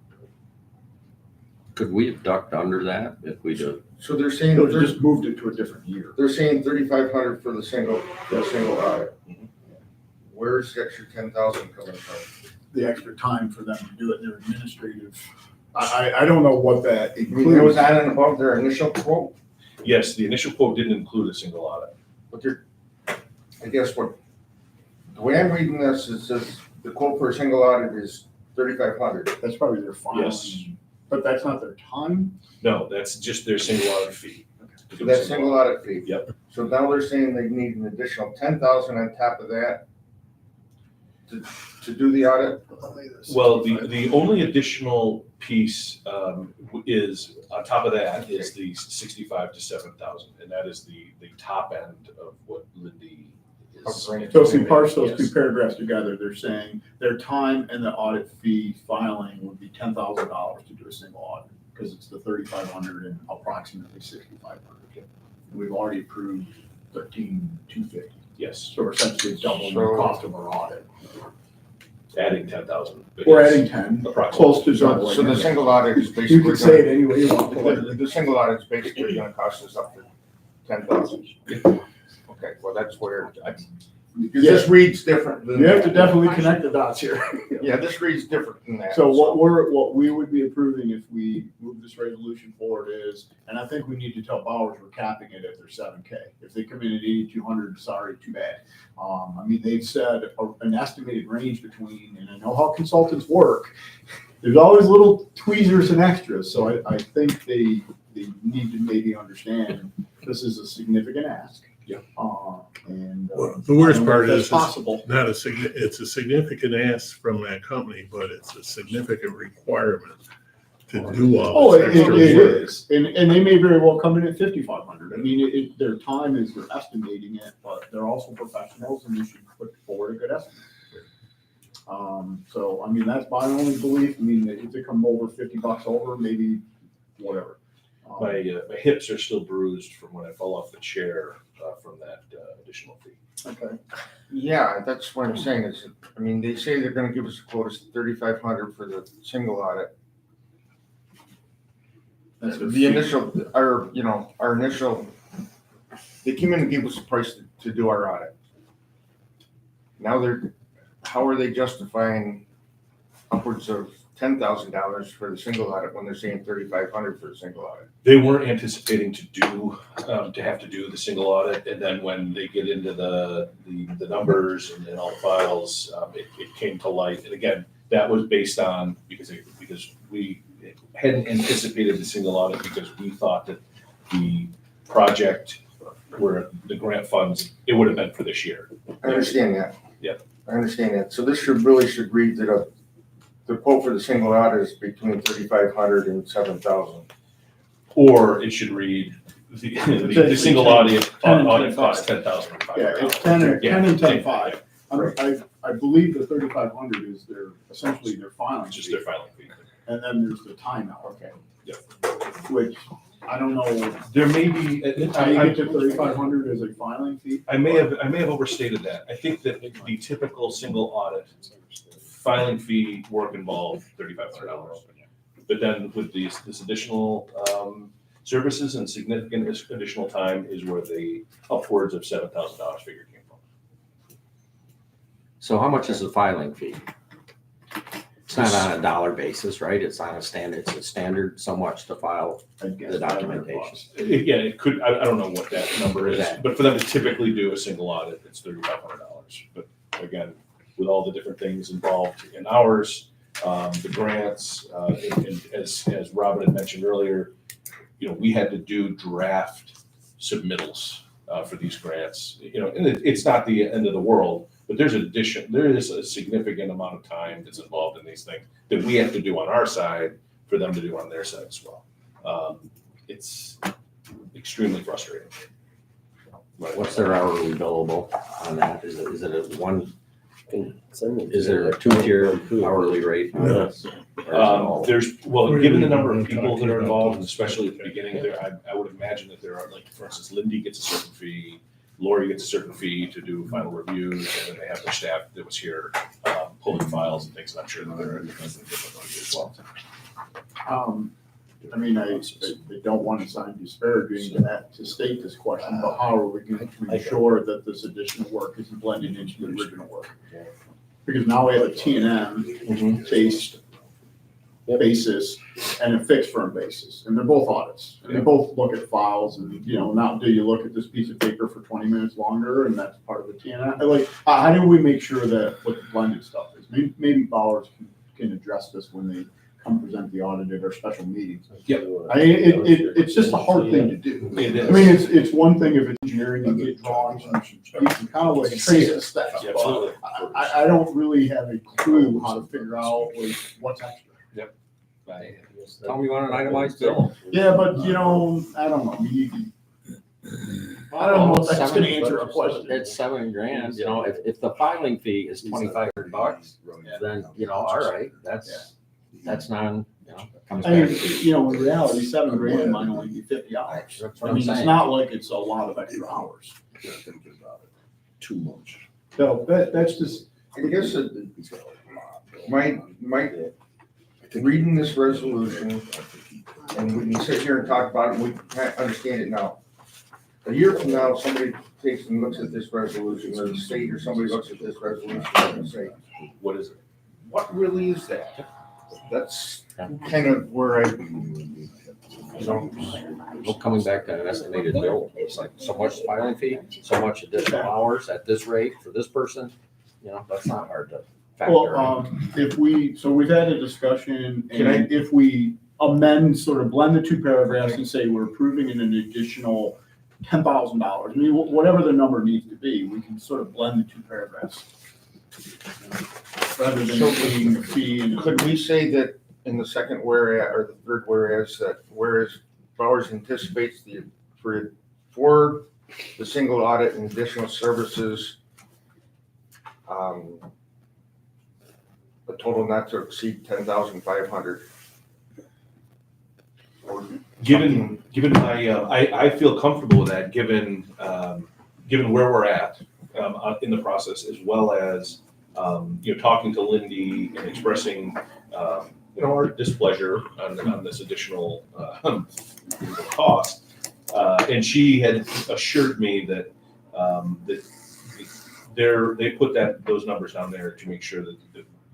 Could we have ducked under that if we did? so they're saying, So we just moved it to a different year. they're saying 3,500 for the single audit. Mhm. Where's the extra 10,000 coming from? The extra time for them to do it, their administrative, I don't know what that I mean, it was includes. on and above their initial quote? Yes, the initial quote didn't include a single audit. But I guess the way I'm reading this is says the quote for a single audit is 3,500. That's probably their filing. Yes. But that's not their time? No, that's just their single audit fee. To do a That single audit fee. Yep. So now they're saying they need an additional 10,000 on top of that to do the audit? Well, the only additional piece is, on top of that, is the 65 to 7,000, and that is the top end of what Lindy is. So if you parse those two Yes. paragraphs together, they're saying their time and the audit fee filing would be $10,000 to do a single audit, because it's the 3,500 and approximately 6,500. We've already approved 13,250, Yes, so we're essentially doubling the So- cost of our audit. adding 10,000. but We're yes, adding 10, approximately. close to So doubling. the single audit is You basically. can say it any way you want. The single audit is basically gonna cost us up to 10,000. Okay, well, that's where, because this reads different than. You have to that. definitely connect the dots here. Yeah, this reads different than that. So what we would be approving if we move this resolution forward is, and I think we need to tell Bowers we're capping it at their 7K. If they come in at 8,200, sorry, too bad. I mean, they've said an estimated range between, and I know how consultants work, there's always little tweezers and extras, so I think they need to maybe understand this is a significant ask. Yeah. And. The worst I don't know part if that's is, possible. it's a significant ask from that company, but it's a significant requirement to do Oh, all it this extra it work. is, and they may very well come in at 5,500. I mean, their time is, they're estimating it, but they're also professionals and they should put forward a good estimate. So, I mean, that's my only belief. I mean, if they come over $50 over, maybe whatever. My hips are still bruised from when I fell off the chair from that additional fee. Okay. Yeah, that's what I'm saying is, I mean, they say they're gonna give us a quote of 3,500 for the single audit. That's their The fee. initial, our initial, they came in and gave us a price to do our audit. Now how are they justifying upwards of $10,000 for the single audit when they're saying 3,500 for the single audit? They weren't anticipating to have to do the single audit, and then when they get into the numbers and all the files, it came to light. And again, that was based on, because we hadn't anticipated the single audit, because we thought that the project where the grant funds, it would have been for this year. I understand that. Yeah. I understand that. So this should read that the quote for the single audit is between 3,500 and 7,000. Or it should read, the single audit 10 costs 10,000. Yeah, it's 10 and 10,500. I believe the 3,500 is essentially their filing. Just fee. their filing fee. And then there's the timeout. Okay. Which, I don't know, There may be, how you get to 3,500 as a filing fee? I may have overstated that. I think that the typical single audit filing fee work involved $3,500. But then with this additional services and significant additional time is where the upwards of $7,000 figure came from. So how much is the filing fee? It's not on a dollar basis, right? It's on a standard, it's a standard so much to file I guess the $500. documentation. Yeah, it could, I don't know what that number is, Okay. but for them to typically do a single audit, it's $3,500. But again, with all the different things involved in ours, the grants, and as Robin had mentioned earlier, we had to do draft submittals for these grants. And it's not the end of the world, but there is a significant amount of time that's involved in these things that we have to do on our side for them to do on their side as well. It's extremely frustrating. What's their hourly billable on that? Is it a one, is there a two-tier hourly rate? on this? Or is it all- Given the number of people that are involved, and especially at the beginning there, I would imagine that there are, like, for instance, Lindy gets a certain fee, Lori gets a certain fee to do final reviews, and then they have their staff that was here pulling files and things, and I'm sure that there are different fees as well. I mean, I don't want to sound disparaging to state this question, but how are we going to ensure that this additional work isn't blended into the original work? Because now we have a T&M based basis and a fixed firm basis. And they're both audits. And they both look at files and, not do you look at this piece of paper for 20 minutes longer and that's part of the TNI. Like, how do we make sure that what the blended stuff is? Maybe Bowers can address this when they come present the audit at our special meetings. It's just a hard thing to do. It is. I mean, it's one thing if it's engineering, you get drawings and you can kind of like trace the steps. Yeah, absolutely. I don't really have a clue how to figure out like what's extra. Tell me on an itemized bill. Yeah, but I don't know. I mean, I don't know if that's gonna answer a question. It's $7,000, if the filing fee is $2,500, then, all right, that's non, comes I back. mean, in reality, $7,000 might only be 50 hours. That's I what I'm mean, it's saying. not like it's a lot of extra hours. Thinking about it too much. So that's just, I guess He's got a lot. my reading this resolution, and when you sit here and talk about it, we can't understand it now. A year from now, somebody takes and looks at this resolution, or the state or somebody looks at this resolution and say, What is it? what really is that? That's kind of where Well, coming back to an estimated bill, it's like so much filing fee, so much additional hours at this rate for this person, that's not hard to factor in. well, we've had a discussion Can I- and if we amend, sort of blend the two paragraphs and say we're approving an additional $10,000, I mean, whatever the number needs to be, we can sort of blend the two paragraphs. Rather than being a fee and. could we say that in the second whereas, or the third whereas, that whereas Bowers anticipates for the single audit and additional services, a total not to exceed 10,500. Given my, I feel comfortable with that, given where we're at in the process, as well as, talking to Lindy and expressing, our displeasure on this additional cost. And she had assured me that, they put those numbers down there to make sure that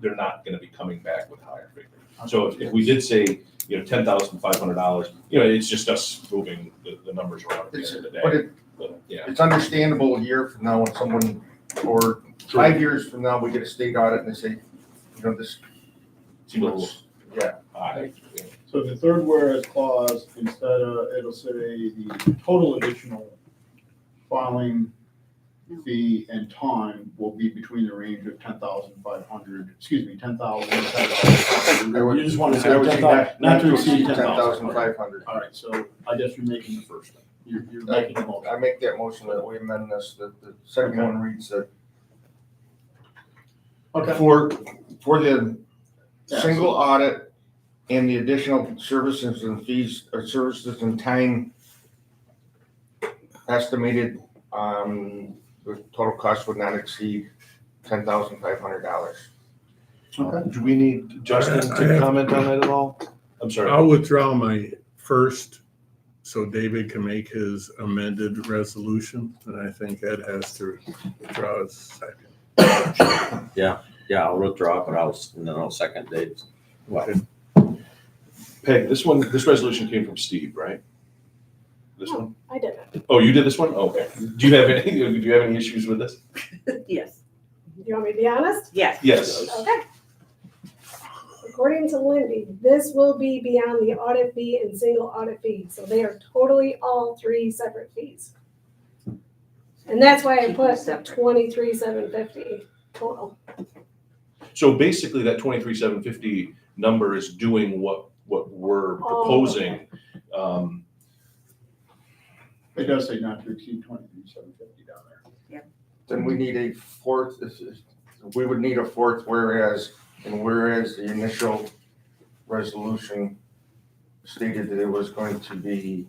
they're not gonna be coming back with a higher figure. So if we did say, $10,500, it's just us moving the numbers around at the end of the day. But Yeah. it's understandable a year from now when someone, or 5 years from now, we get a state audit and they say, this Seems a little yeah. So the third whereas clause, instead of, it'll say the total additional filing fee and time will be between the range of 10,500, 10,000 and 10,500. You just want to say 10,000, not to exceed 10,000. 10,500. All right, so I guess you're making the first one. You're making the motion. I make that motion that we amend this, the second one reads that Okay. for the Yeah, single audit and the additional services and fees, or services and time estimated, the total cost would not exceed $10,500. Okay. Do we need Justin to comment on that at all? I'm sorry. I'll withdraw my first so David can make his amended resolution, and I think Ed has to withdraw his second. Yeah, I'll withdraw, but I'll second Dave's. What? Peg, this resolution came from Steve, right? This one? I did it. Oh, you did this one? Oh, okay. Do you have any issues with this? Yes. Do you want me to be honest? Yes. Yes. Okay. According to Lindy, this will be beyond the audit fee and single audit fee. So they are totally all three separate fees. And that's why I put the 23,750 total. So basically, that 23,750 number is doing what we're Oh. proposing. It does say not to exceed 23,750 down there. Then we need a fourth, we would need a fourth whereas, and whereas the initial resolution stated that it was going to be,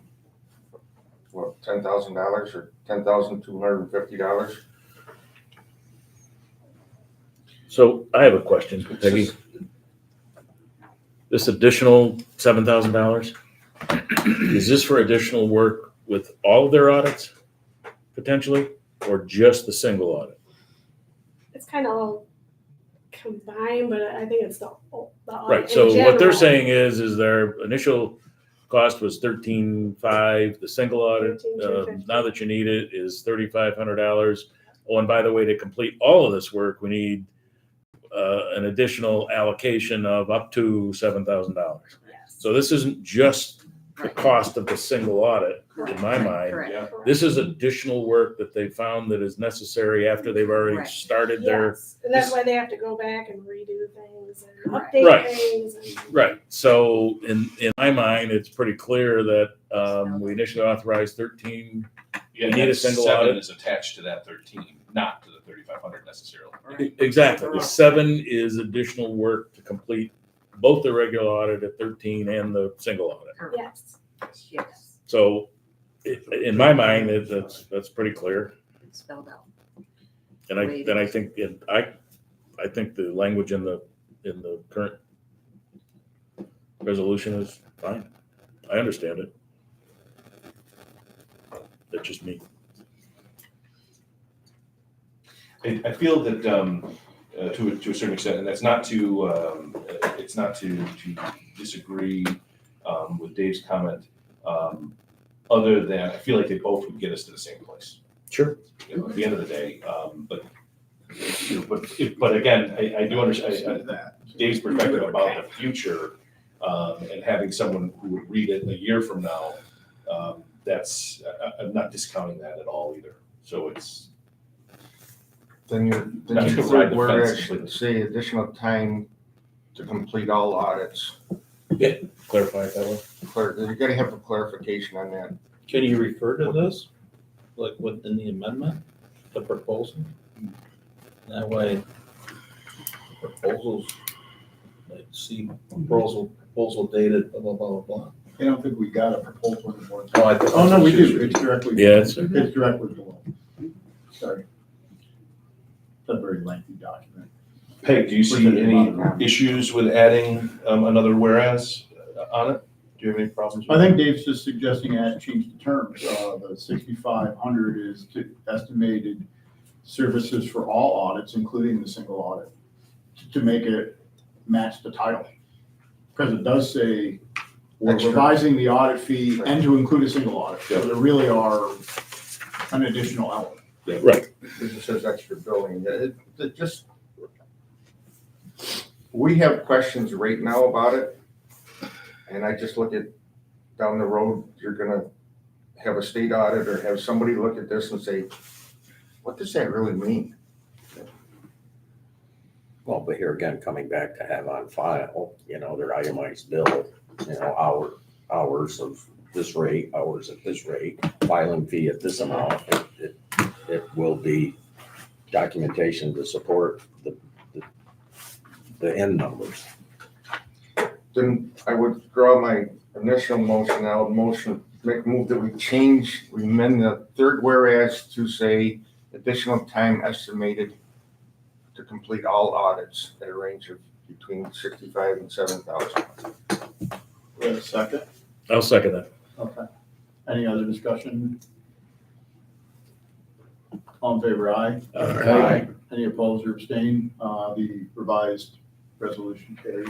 what, $10,000 or $10,250? So I have a question, Peggy. This additional $7,000, is this for additional work with all of their audits potentially, or just the single audit? It's kind of combined, but I think it's the audit Right, in so what they're general. saying is their initial cost was 13,500, the single audit, 13,250. now that you need it, is $3,500. Oh, and by the way, to complete all of this work, we need an additional allocation of up to $7,000. Yes. So this isn't just the cost of the single audit, in my mind. Correct. Yeah. This is additional work that they found that is necessary after they've already Correct. started their, Yes, and that's why they have to go back and redo things and Correct. update Right. things. And right. So in my mind, it's pretty clear that we initially authorized 13. Yeah, You need a that single 7 audit? is attached to that 13, not to the 3,500 necessarily. Exactly. The 7 is additional work to complete both the regular audit at 13 and the single audit. Correct. yes, Yes, So in my mind, that's pretty clear. it's spelled out. And I think I think the language in the current resolution is fine. I understand it. That's just me. I feel that to a certain extent, and that's not to it's not to disagree with Dave's comment. Other than I feel like they both would get us to the same place. Sure. You know, at the end of the day, but again, I do understand Dave's perspective about the future and having someone who would read it a year from now. That's I'm not discounting that at all either. So it's. Then Not you to could ride the word fence it, completely. say additional time to complete all audits. Clarify it that way. You gotta have a clarification on that. Can you refer to this, like within the amendment, the proposal? That way, proposals, like see proposal dated, blah, blah, blah, blah. I don't think we got a proposal on the board. Oh, I think Oh, no, we that's- do, it's directly. Yeah, it's- It's directly below. Sorry. It's a very lengthy document. Peg, do you see any issues with adding another whereas on it? Do you have any problems? I think Dave's just suggesting change the terms. The 6,500 is estimated services for all audits, including the single audit, to make it match the title. Because it does say, we're Extra. revising the audit fee and to include a single audit. So there really are an additional element. Right. It just says extra billing. It just, we have questions right now about it. And I just look at down the road, you're gonna have a state audit or have somebody look at this and say, what does that really mean? Well, but here again, coming back to have on file, their itemized bill, hours of this rate, hours at this rate, filing fee at this amount. It will be documentation to support the end numbers. Then I would withdraw my initial motion. I would make a move that we amend the third whereas to say additional time estimated to complete all audits at a range of between 65 and 7,000. We have a second? I'll second that. Okay. Any other discussion? All in favor, aye? Aye. Any opposed or abstain? The revised resolution carries.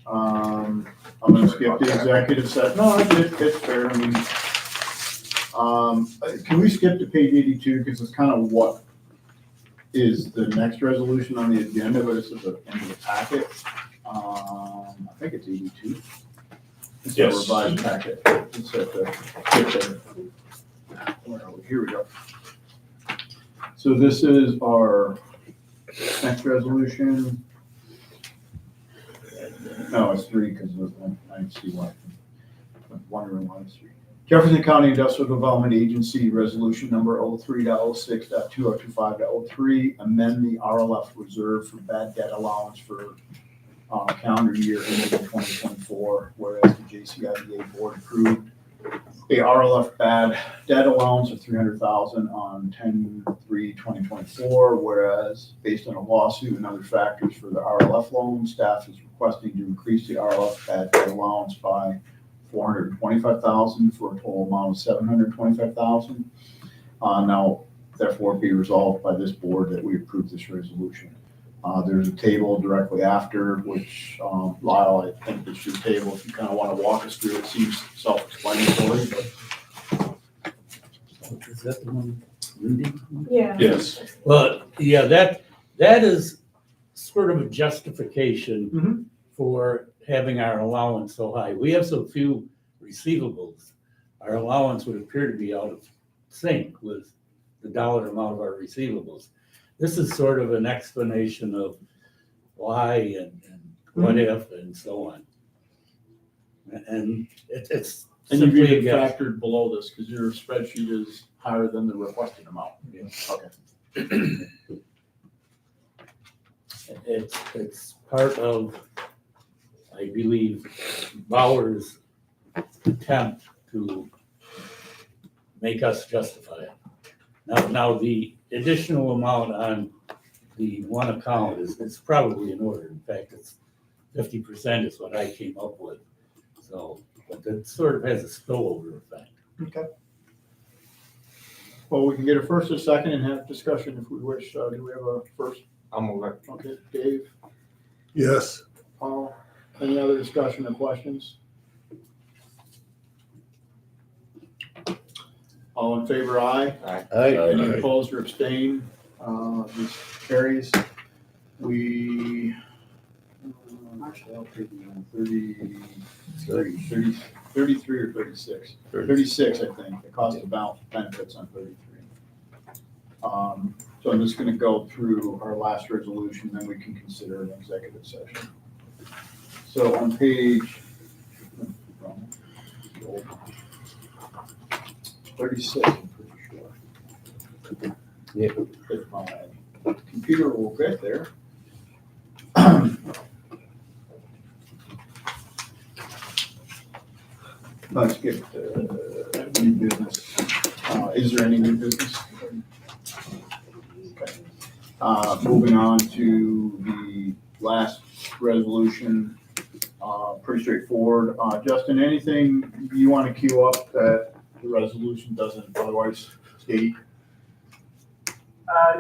I'm gonna skip the executive set. No, it's fair. I mean, can we skip to page 82? Because it's kind of what is the next resolution on the agenda, but it's at the end of the packet. I think it's 82. It's a Yes. revised packet. It's at the, where are we? Here we go. So this is our next resolution. No, it's 3 because I see why. I'm wondering why it's 3. Jefferson County Industrial Development Agency Resolution Number 03.06.2025.03, amend the RLF reserve for bad debt allowance for calendar year ending in 2024, whereas the JCIDA board approved a RLF bad debt allowance of $300,000 on 10/3/2024, whereas based on a lawsuit and other factors for the RLF loan, staff is requesting to increase the RLF bad debt allowance by $425,000 for a total amount of $725,000. Now, therefore, be resolved by this board that we approve this resolution. There's a table directly after, which, Lyle, I think it's your table, if you kind of want to walk us through it, seems self-explanatory, but. Is that the one reading? Yeah. Yes. Well, yeah, that is sort of a justification for having our allowance so high. We have so few receivables. Our allowance would appear to be out of sync with the dollar amount of our receivables. This is sort of an explanation of why and what if and so on. And it's And you've simply a even guess. factored below this, because your spreadsheet is higher than the requested amount. Yeah. Okay. It's part of, I believe, Bauer's attempt to make us justify it. Now the additional amount on the one account is probably in order. In fact, it's 50% is what I came up with. So, but it sort of has a spillover effect. Okay. Well, we can get a first and second and have discussion if we wish. Do we have a first? I'll move it. Okay, Dave, Yes. Paul, any other discussion or questions? All in favor, aye. Any opposed or abstain? This carries. We, I'll take it on 33 or 36? 36, I think. The cost of benefits on 33. So I'm just gonna go through our last resolution, then we can consider an executive session. So on page 36, I'm pretty sure. Yeah. If my computer will get there. Let's get new business. Is there any new business? Okay. Moving on to the last resolution, pretty straightforward. Justin, anything you want to queue up that the resolution doesn't otherwise state?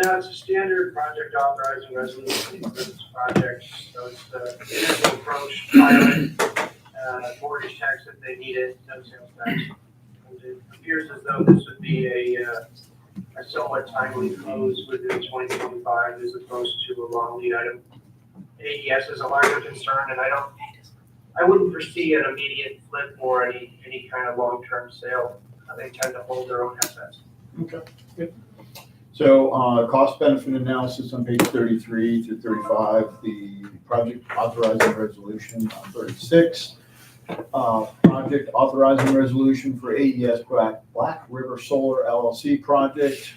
No, it's a standard project authorizing resolution for this project. So it's the initial approach pilot, mortgage tax if they need it, no sales tax. And it appears as though this would be a somewhat timely close within 2025 as opposed to a long lead item. AES is a larger concern, and I wouldn't foresee an immediate flip or any kind of long-term sale. They tend to hold their own assets. Okay, good. So, cost benefit analysis on page 33 through 35, the project authorizing resolution on 36. Project authorizing resolution for AES Black River Solar LLC project.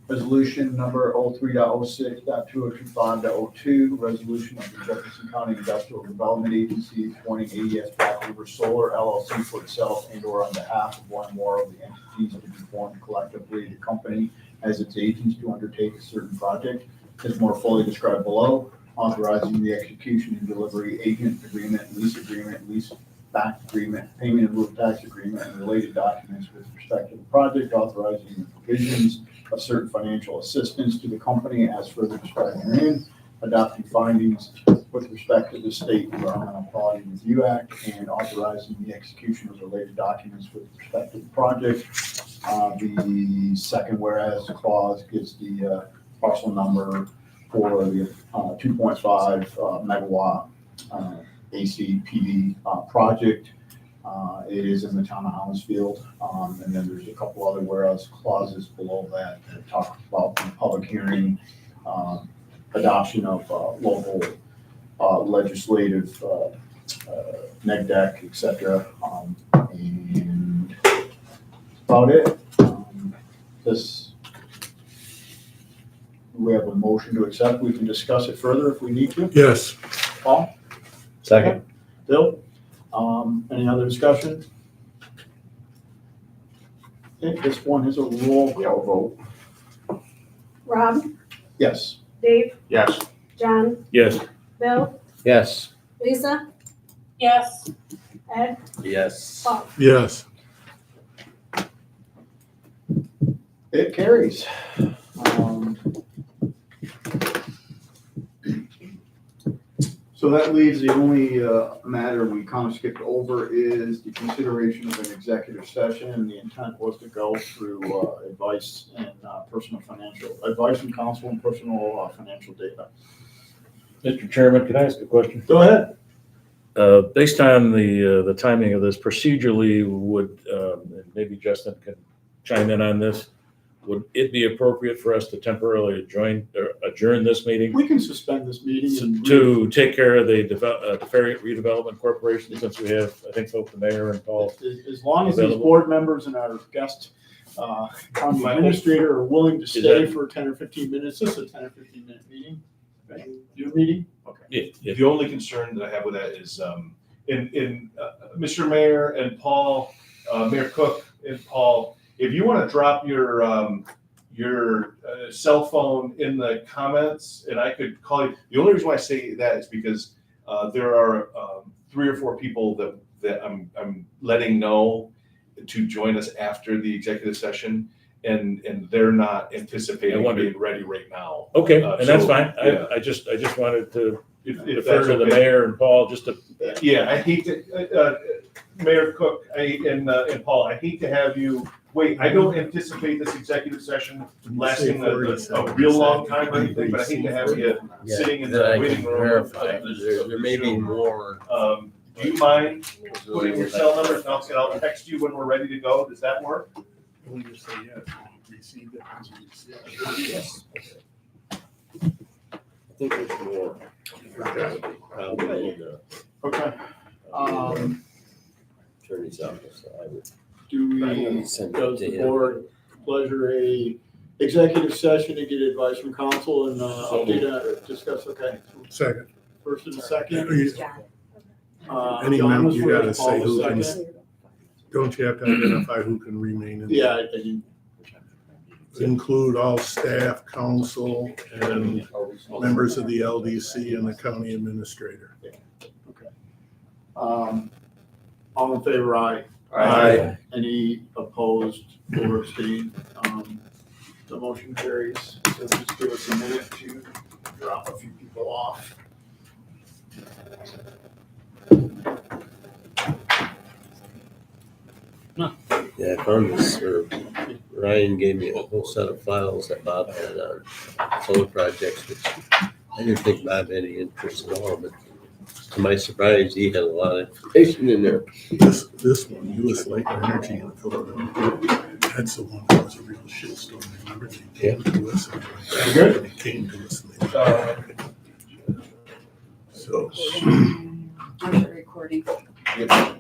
Resolution number 03.06.2025.02, resolution of the Jefferson County Industrial Development Agency appointing AES Black River Solar LLC for itself and or on behalf of one or more of the entities to be formed collectively, the company as its agents to undertake a certain project is more fully described below. Authorizing the execution and delivery agent agreement, lease back agreement, payment in lieu of tax agreement, and related documents with respect to the project, authorizing the provisions of certain financial assistance to the company as further described herein, adopting findings with respect to the State Environmental Quality Review Act, and authorizing the execution of related documents with respect to the project. The second whereas clause gives the parcel number for the 2.5 megawatt AC PV project. It is in the town of Hounsfield, and then there's a couple other whereas clauses below that talk about the public hearing, adoption of local legislative NEGDEC, et cetera, and that's about it. We have a motion to accept. We can discuss it further if we need to. Yes. Paul? Second. Bill? Any other discussion? Okay, this one is a roll call vote. Rob, Yes. Dave, Yes. John, Yes. Bill, Yes. Lisa, Yes. Ed, Yes. Paul. Yes. It carries. So that leaves the only matter we kind of skipped over is the consideration of an executive session. And the intent was to go through advice and advice and counsel and personal financial data. Mr. Chairman, can I ask a question? Go ahead. Based on the timing of this, procedurally, would, and maybe Justin can chime in on this, would it be appropriate for us to temporarily adjourn this meeting We can suspend this meeting and to take care of the Ferry Redevelopment Corporation, since we have, I think, both the mayor and Paul? as long as these available? board members and our guest county administrator are willing to stay that- for 10 or 15 minutes. This is a 10 or 15-minute meeting. Right? Your meeting? Okay. Yeah, The only concern that I have with that is, Mr. Mayor and Paul, Mayor Cook and Paul, if you want to drop your cell phone in the comments and I could call you, the only reason why I say that is because there are 3 or 4 people that I'm letting know to join us after the executive session, and they're not anticipating being ready right now. Okay, and that's So, fine. yeah. I just wanted to If defer that's to the okay. mayor and Paul, just to, Yeah, I hate to, Mayor Cook and Paul, I hate to have you wait. I don't anticipate this executive session lasting a real long time or anything, but I hate to have you sitting in the waiting room. There may be more. Do you mind putting your cell number, and I'll text you when we're ready to go? Does that work? We'll just say yes, received it. Yes. I think there's more. Probably in the Okay. attorney's office, so I would. Do we, I'm gonna does send it to the him. board pleasure a executive session to get advice from council and update, discuss, okay? Second. First and second. Any John member, was you first, gotta Paul say was who can, second. don't you have to identify who can remain in? Yeah, I do. Include all staff, council, and members of the LDC and the county administrator. All in favor, aye. Aye. Any opposed or abstained? The motion carries. So just give us a minute to drop a few people off. Yeah, I found this, or Ryan gave me a whole set of files that Bob had on solar projects, which I didn't think Bob had any interest at all, but to my surprise, he had a lot of information in there. This one, US Lake Energy in Philadelphia, that's the one that was a real shitstorm. Remember, they came to us. Good. They came to us. So. I'm recording. Yeah.